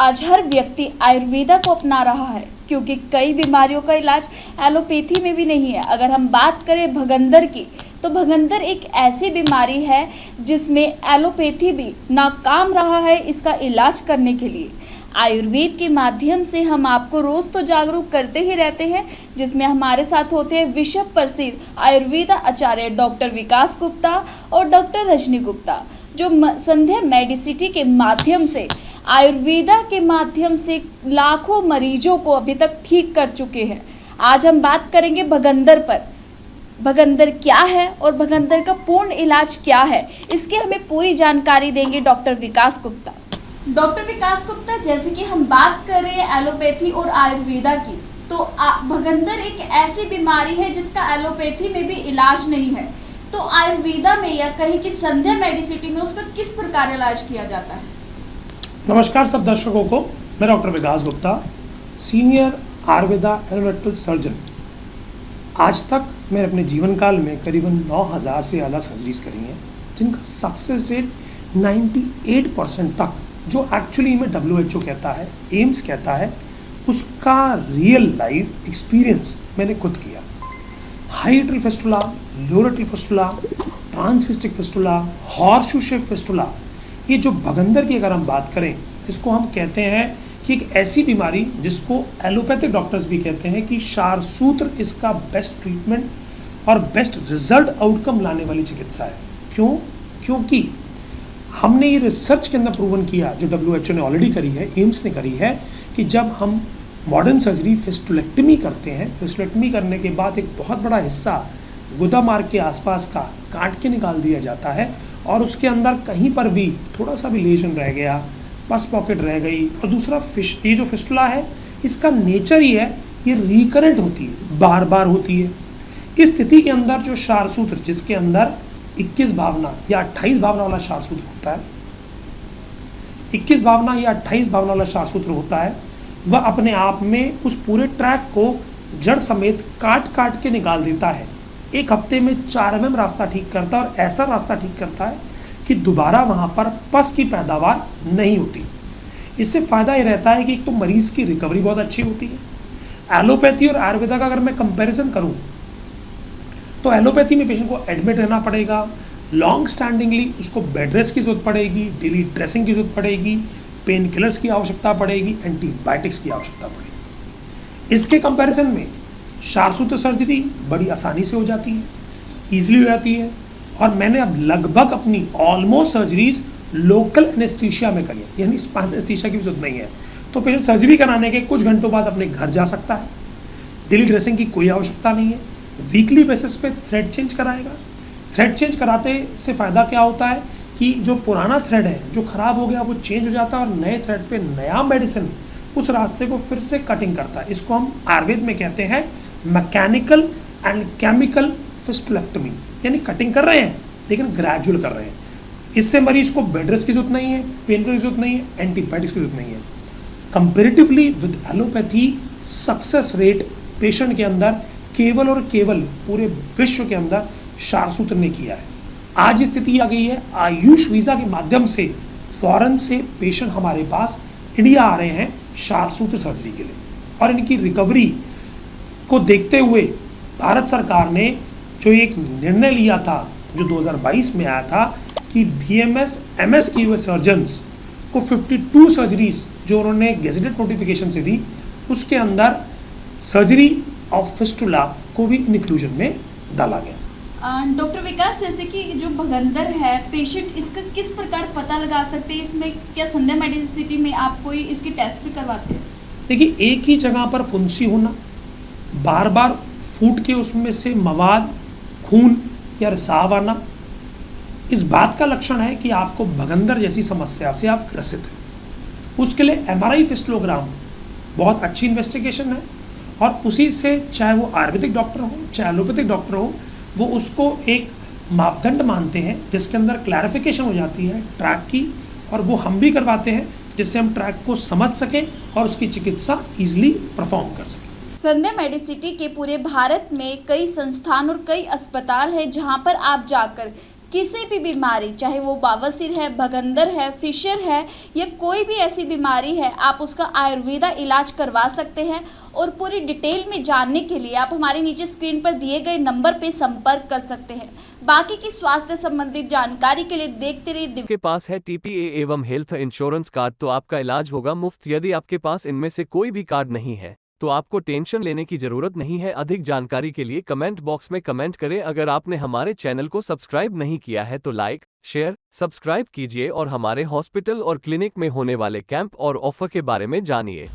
आज हर व्यक्ति आयुर्वेदा को अपना रहा है क्योंकि कई बीमारियों का इलाज एलोपैथी में भी नहीं है। अगर हम बात करें भगंदर की, तो भगंदर एक ऐसी बीमारी है जिसमें एलोपैथी भी नाकाम रहा है इसका इलाज करने के लिए। आयुर्वेद के माध्यम से हम आपको रोज़ तो जागरूक करते ही रहते हैं, जिसमें हमारे साथ होते हैं विश्व प्रसिद्ध आयुर्वेदा आचार्य डॉक्टर विकास गुप्ता और डॉक्टर रजनी गुप्ता, जो संध्या मेडिसिटी के माध्यम से आयुर्वेदा के माध्यम से लाखों मरीजों को अभी तक ठीक कर चुके हैं। आज हम बात करेंगे भगंदर पर। भगंदर क्या है और भगंदर का पूर्ण इलाज क्या है, इसकी हमें पूरी जानकारी देंगे डॉक्टर विकास गुप्ता। डॉक्टर विकास गुप्ता, जैसे कि हम बात कर रहे हैं एलोपैथी और आयुर्वेदा की, तो भगंदर एक ऐसी बीमारी है जिसका एलोपैथी में भी इलाज नहीं है, तो आयुर्वेदा में या कहीं की संध्या मेडिसिटी में उसका किस प्रकार इलाज किया जाता है? नमस्कार सब दर्शकों को, मैं doctor Vikas Gupta, senior Ayurveda allopathic surgeon. आज तक मैंने अपने जीवन काल में करीबन 9000 से ज़्यादा सर्जरीज करी हैं, जिनका सक्सेस रेट 98% तक, जो एक्चुअली में WHO कहता है, एम्स कहता है, उसका रियल लाइफ एक्सपीरियंस मैंने खुद किया। High atrial fistula, lower atrial fistula, ट्रांसफिस्टिक फिस्टुला, हॉर्सशू शेप फिस्टुला, ये जो भगंदर की अगर हम बात करें, इसको हम कहते हैं कि एक ऐसी बीमारी जिसको एलोपैथिक डॉक्टर्स भी कहते हैं कि क्षारसूत्र इसका बेस्ट ट्रीटमेंट और बेस्ट रिजल्ट आउटकम लाने वाली चिकित्सा है। क्यों? क्योंकि हमने ये रिसर्च के अंदर प्रूवन किया, जो WHO ने ऑलरेडी करी है, एम्स ने करी है, कि जब हम मॉडर्न सर्जरी फिस्टुलेक्टमी करते हैं, फिस्टुलेक्टमी करने के बाद एक बहुत बड़ा हिस्सा गुदा मार्ग के आसपास का काट के निकाल दिया जाता है और उसके अंदर कहीं पर भी थोड़ा सा भी लेशन रह गया, पस पॉकेट रह गई, और दूसरा ये जो फिस्टुला है, इसका नेचर ही है, ये रिकरेंट होती है, बार बार होती है। इस स्थिति के अंदर जो क्षारसूत्र, जिसके अंदर 21 भावना या 28 भावना वाला क्षारसूत्र होता है, 21 भावना या 28 भावना वाला क्षारसूत्र होता है, वह अपने आप में उस पूरे ट्रैक को जड़ समेत काट काट के निकाल देता है। एक हफ्ते में 4 mm रास्ता ठीक करता है, और ऐसा रास्ता ठीक करता है कि दोबारा वहाँ पर पस की पैदावार नहीं होती। इससे फ़ायदा ये रहता है कि एक तो मरीज़ की रिकवरी बहुत अच्छी होती है। एलोपैथी और आयुर्वेदा का अगर मैं कंपैरिजन करूँ, तो एलोपैथी में पेशेंट को एडमिट रहना पड़ेगा, लॉन्ग स्टैंडिंगली उसको बेड रेस्ट की जरूरत पड़ेगी, डेली ड्रेसिंग की जरूरत पड़ेगी, पेन किलर्स की आवश्यकता पड़ेगी, एंटीबायोटिक्स की आवश्यकता पड़ेगी। इसके कंपैरिजन में क्षारसूत्र सर्जरी बड़ी आसानी से हो जाती है, ईजिली हो जाती है, और मैंने अब लगभग अपनी ऑलमोस्ट सर्जरीज लोकल एनेस्थीसिया में करी, यानी स्पाइनल एनेस्थीसिया की भी जरूरत नहीं है। तो पेशेंट सर्जरी कराने के कुछ घंटों बाद अपने घर जा सकता है, डेली ड्रेसिंग की कोई आवश्यकता नहीं है, वीकली बेसिस पे थ्रेड चेंज कराएगा। थ्रेड चेंज कराते से फ़ायदा क्या होता है कि जो पुराना थ्रेड है, जो ख़राब हो गया, वो चेंज हो जाता है और नए थ्रेड पे नया मेडिसिन उस रास्ते को फिर से कटिंग करता है। इसको हम आयुर्वेद में कहते हैं मैकेनिकल एंड केमिकल फिस्टुलेक्टमी, यानी कटिंग कर रहे हैं लेकिन ग्रेजुअल कर रहे हैं। इससे मरीज को बेड रेस्ट की जरूरत नहीं है, पेन किलर की जरूरत नहीं है, एंटीबायोटिक्स की जरूरत नहीं है। Comparatively with allopathy, success rate patient के अंदर केवल और केवल पूरे विश्व के अंदर क्षारसूत्र ने किया है। आज स्थिति आ गई है, आयुष वीज़ा के माध्यम से फॉरेन से पेशेंट हमारे पास इंडिया आ रहे हैं क्षारसूत्र सर्जरी के लिए, और इनकी रिकवरी को देखते हुए भारत सरकार ने जो एक निर्णय लिया था, जो 2022 में आया था, कि BMS MS किए हुए सर्जन्स को 52 सर्जरीज जो उन्होंने गेजेटेड नोटिफिकेशन से दी, उसके अंदर सर्जरी ऑफ फिस्टुला को भी इंक्लूजन में डाला गया। डॉक्टर विकास, जैसे कि जो भगंदर है, पेशेंट इसका किस प्रकार पता लगा सकते हैं? इसमें क्या संध्या मेडिसिटी में आप कोई इसकी टेस्ट भी करवाते हैं? देखिए, एक ही जगह पर फुंसी होना, बार बार फूट के उसमें से मवाद, खून या रिसाव आना, इस बात का लक्षण है कि आपको भगंदर जैसी समस्या से आप ग्रसित हैं। उसके लिए MRI फिस्टुलोग्राम बहुत अच्छी इन्वेस्टिगेशन है, और उसी से चाहे वो आयुर्वेदिक डॉक्टर हो चाहे एलोपैथिक डॉक्टर हो, वो उसको एक मापदंड मानते हैं जिसके अंदर क्लैरिफिकेशन हो जाती है ट्रैक की, और वो हम भी करवाते हैं जिससे हम ट्रैक को समझ सकें और उसकी चिकित्सा ईजिली परफॉर्म कर सकें। संध्या मेडिसिटी के पूरे भारत में कई संस्थान और कई अस्पताल हैं जहां पर आप जाकर किसी भी बीमारी, चाहे वो बवासीर है, भगंदर है, फिशर है या कोई भी ऐसी बीमारी है, आप उसका आयुर्वेदा इलाज करवा सकते हैं। और पूरी डिटेल में जानने के लिए आप हमारे नीचे स्क्रीन पर दिए गए नंबर पे संपर्क कर सकते हैं। बाकी की स्वास्थ्य संबंधित जानकारी के लिए देखते रहिए आपके पास है टीपीए एवं हेल्थ इंश्योरेंस कार्ड तो आपका इलाज होगा मुफ्त। यदि आपके पास इनमें से कोई भी कार्ड नहीं है तो आपको टेंशन लेने की जरूरत नहीं है। अधिक जानकारी के लिए कमेंट बॉक्स में कमेंट करें। अगर आपने हमारे चैनल को सब्सक्राइब नहीं किया है तो लाइक, शेयर, सब्सक्राइब कीजिए और हमारे हॉस्पिटल और क्लिनिक में होने वाले कैंप और ऑफर के बारे में जानिए।